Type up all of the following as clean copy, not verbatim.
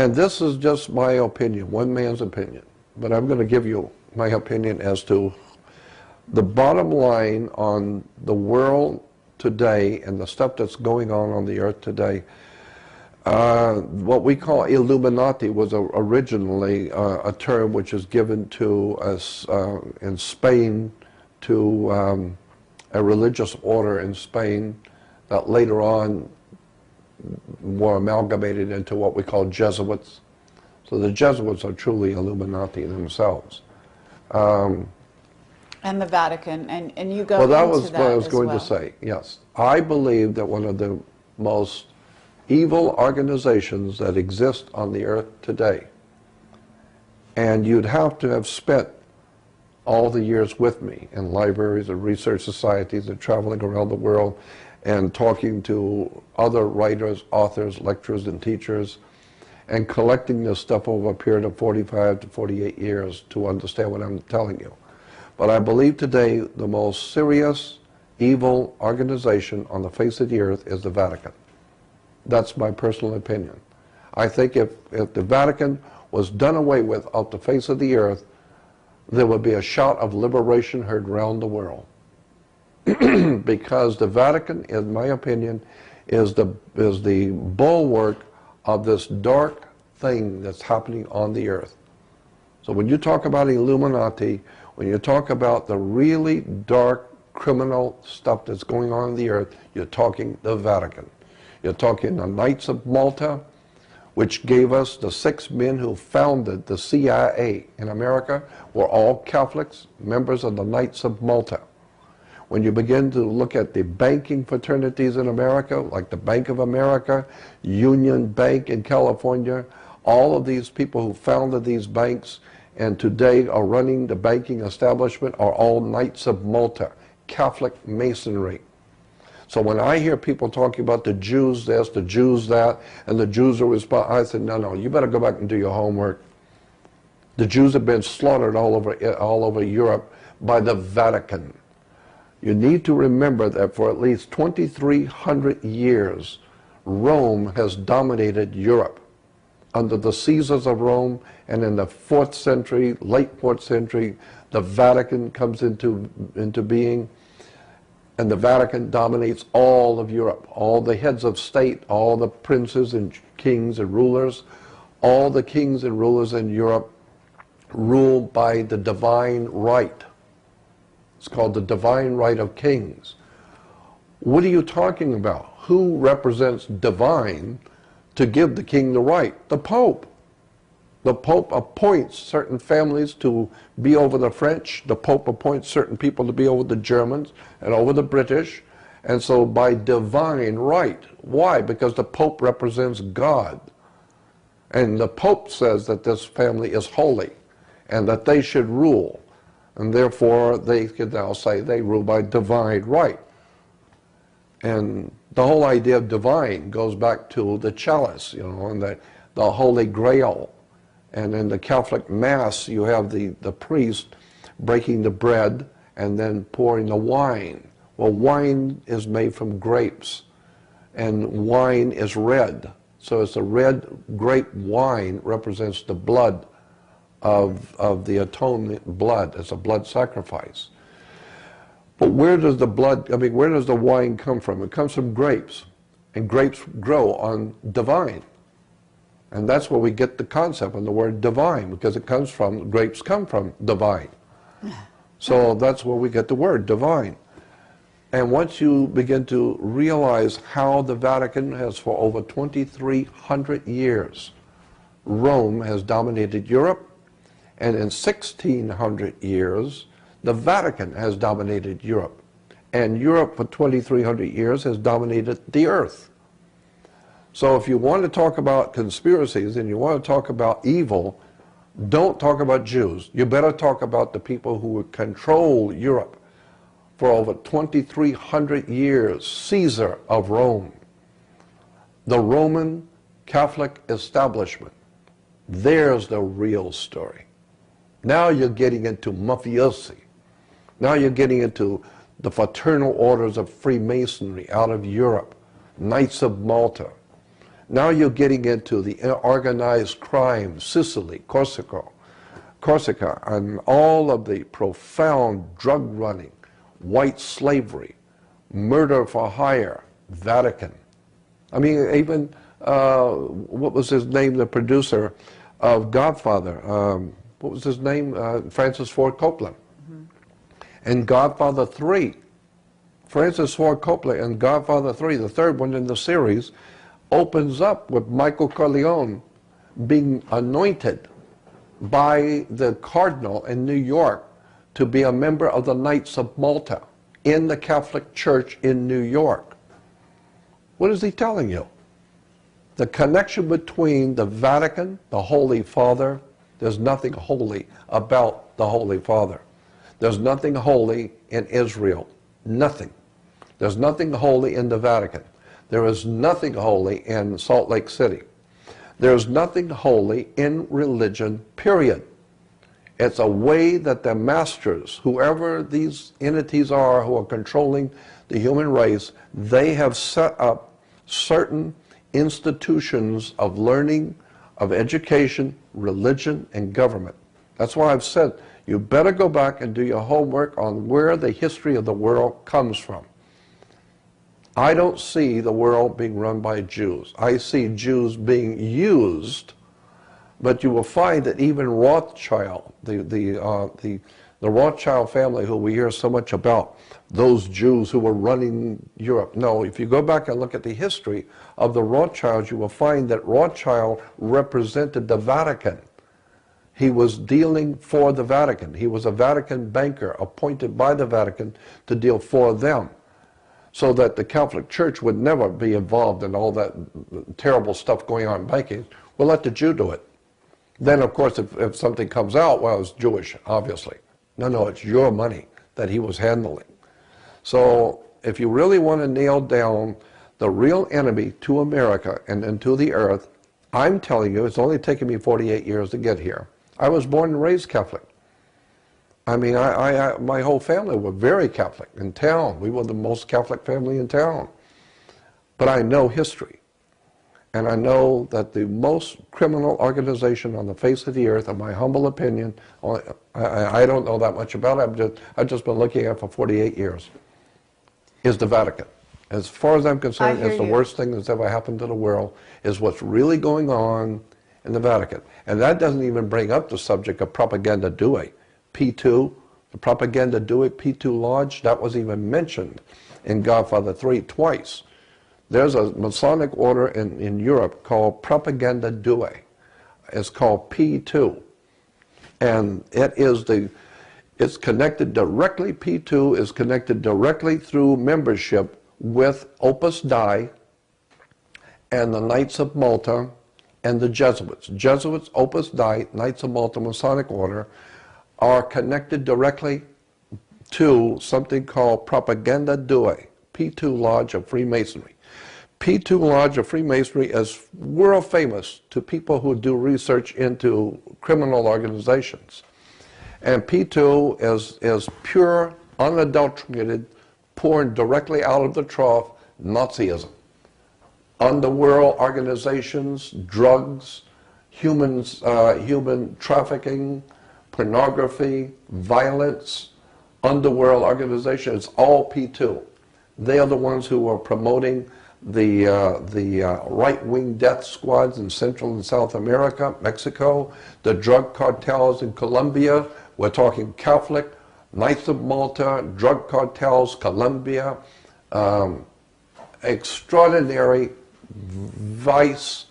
And this is just my opinion, one man's opinion, but I'm going to give you my opinion as to the bottom line on the world today and the stuff that's going on the earth today. What we call Illuminati was originally a term which is given to us in Spain to a religious order in Spain that later on were amalgamated into what we call Jesuits. So the Jesuits are truly Illuminati themselves. And the Vatican, and you go well, that into was what I was going to say, yes. I believe that one of the most evil organizations that exist on the earth today, and you'd have to have spent all the years with me in libraries and research societies and traveling around the world and talking to other writers, authors, lecturers, and teachers, and collecting this stuff over a period of 45 to 48 years to understand what I'm telling you. But I believe today the most serious evil organization on the face of the earth is the Vatican. That's my personal opinion. I think if the Vatican was done away with off the face of the earth, there would be a shout of liberation heard around the world. Because the Vatican, in my opinion, is the bulwark of this dark thing that's happening on the earth. So when you talk about Illuminati, when you talk about the really dark criminal stuff that's going on the earth, you're talking the Vatican. You're talking the Knights of Malta, which gave us the 6 men who founded the CIA in America, were all Catholics, members of the Knights of Malta. When you begin to look at the banking fraternities in America, like the Bank of America, Union Bank in California, all of these people who founded these banks and today are running the banking establishment are all Knights of Malta, Catholic Masonry. So when I hear people talking about the Jews this, the Jews that, and the Jews are responsible, I said, no, you better go back and do your homework. The Jews have been slaughtered all over Europe by the Vatican. You need to remember that for at least 2,300 years, Rome has dominated Europe. Under the Caesars of Rome, and in the 4th century, late 4th century, the Vatican comes into being, and the Vatican dominates all of Europe. All the heads of state, all the princes and kings and rulers, all the kings and rulers in Europe rule by the divine right. It's called the divine right of kings. What are you talking about? Who represents divine to give the king the right? The Pope. The Pope appoints certain families to be over the French. The Pope appoints certain people to be over the Germans and over the British. And so by divine right. Why? Because the Pope represents God. And the Pope says that this family is holy and that they should rule. And therefore, they could now say they rule by divine right. And the whole idea of divine goes back to the chalice, you know, and the Holy Grail. And in the Catholic Mass, you have the priest breaking the bread and then pouring the wine. Well, wine is made from grapes, and wine is red. So it's the red grape wine represents the blood of the atonement blood. It's a blood sacrifice. But where does the blood, where does the wine come from? It comes from grapes, and grapes grow on divine. And that's where we get the concept of the word divine, because it comes from, grapes come from divine. So that's where we get the word divine. And once you begin to realize how the Vatican has, for over 2,300 years, Rome has dominated Europe, and in 1,600 years, the Vatican has dominated Europe. And Europe for 2,300 years has dominated the earth. So if you want to talk about conspiracies and you want to talk about evil, don't talk about Jews. You better talk about the people who control Europe for over 2,300 years. Caesar of Rome, the Roman Catholic establishment. There's the real story. Now you're getting into mafiosi. Now you're getting into the fraternal orders of Freemasonry out of Europe, Knights of Malta. Now you're getting into the organized crime, Sicily, Corsica, and all of the profound drug running, white slavery, murder for hire, Vatican. I mean, even, what was his name, the producer of Godfather? What was his name? Francis Ford Coppola. And Godfather 3. Francis Ford Coppola and Godfather 3, the third one in the series, opens up with Michael Corleone being anointed by the cardinal in New York to be a member of the Knights of Malta in the Catholic Church in New York. What is he telling you? The connection between the Vatican, the Holy Father, there's nothing holy about the Holy Father. There's nothing holy in Israel. Nothing. There's nothing holy in the Vatican. There is nothing holy in Salt Lake City. There's nothing holy in religion, period. It's a way that the masters, whoever these entities are who are controlling the human race, they have set up certain institutions of learning, of education, religion, and government. That's why I've said you better go back and do your homework on where the history of the world comes from. I don't see the world being run by Jews. I see Jews being used, but you will find that even Rothschild, the Rothschild family who we hear so much about, those Jews who were running Europe. No, if you go back and look at the history of the Rothschilds, you will find that Rothschild represented the Vatican. He was dealing for the Vatican. He was a Vatican banker appointed by the Vatican to deal for them, so that the Catholic Church would never be involved in all that terrible stuff going on in banking. We'll let the Jew do it. Then, of course, if something comes out, well, it's Jewish, obviously. No, it's your money that he was handling. So if you really want to nail down the real enemy to America and to the earth, I'm telling you, it's only taken me 48 years to get here. I was born and raised Catholic. I mean, my whole family were very Catholic in town. We were the most Catholic family in town. But I know history. And I know that the most criminal organization on the face of the earth, in my humble opinion, I don't know that much about it, I've just been looking at it for 48 years, is the Vatican. As far as I'm concerned, it's the worst thing that's ever happened to the world, is what's really going on in the Vatican. And that doesn't even bring up the subject of propaganda due. P2, the propaganda due, P2 Lodge, that was even mentioned in Godfather 3 twice. There's a Masonic order in Europe called propaganda due. It's called P2. And it's connected directly, P2 is connected directly through membership with Opus Dei and the Knights of Malta and the Jesuits. Jesuits, Opus Dei, Knights of Malta, Masonic order, are connected directly to something called propaganda due, P2 Lodge of Freemasonry. P2 Lodge of Freemasonry is world famous to people who do research into criminal organizations. And P2 is pure, unadulterated, pouring directly out of the trough, Nazism. Underworld organizations, drugs, human trafficking, pornography, violence, underworld organization, it's all P2. They are the ones who are promoting the right-wing death squads in Central and South America, Mexico, the drug cartels in Colombia. We're talking Catholic, Knights of Malta, drug cartels, Colombia, extraordinary vice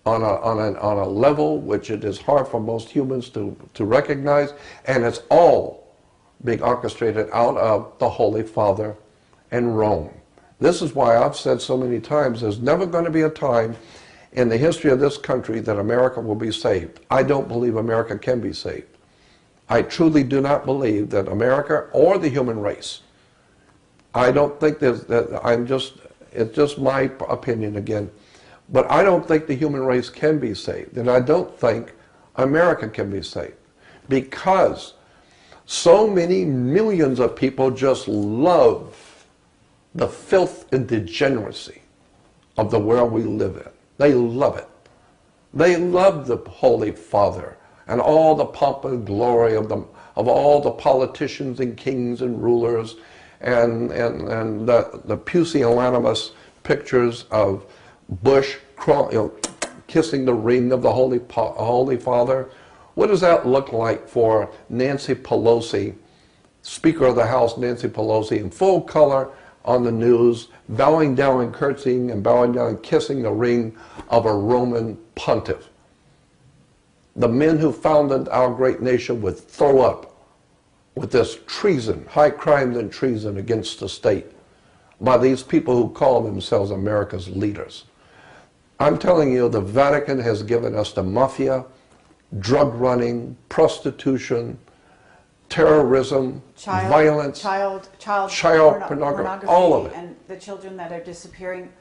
on a level which it is hard for most humans to recognize, and it's all being orchestrated out of the Holy Father and Rome. This is why I've said so many times, there's never going to be a time in the history of this country that America will be saved. I don't believe America can be saved. I truly do not believe that America or the human race, I don't think it's just my opinion again, but I don't think the human race can be saved, and I don't think America can be saved, because so many millions of people just love the filth and degeneracy of the world we live in. They love it. They love the Holy Father and all the pomp and glory of all the politicians and kings and rulers and the pusillanimous pictures of Bush kissing the ring of the Holy Father. What does that look like for Nancy Pelosi, Speaker of the House Nancy Pelosi, in full color on the news, bowing down and curtsying and bowing down and kissing the ring of a Roman pontiff? The men who founded our great nation would throw up with this treason, high crime and treason against the state by these people who call themselves America's leaders. I'm telling you, the Vatican has given us the mafia, drug running, prostitution, terrorism, violence, child pornography, all of it. And the children that are disappearing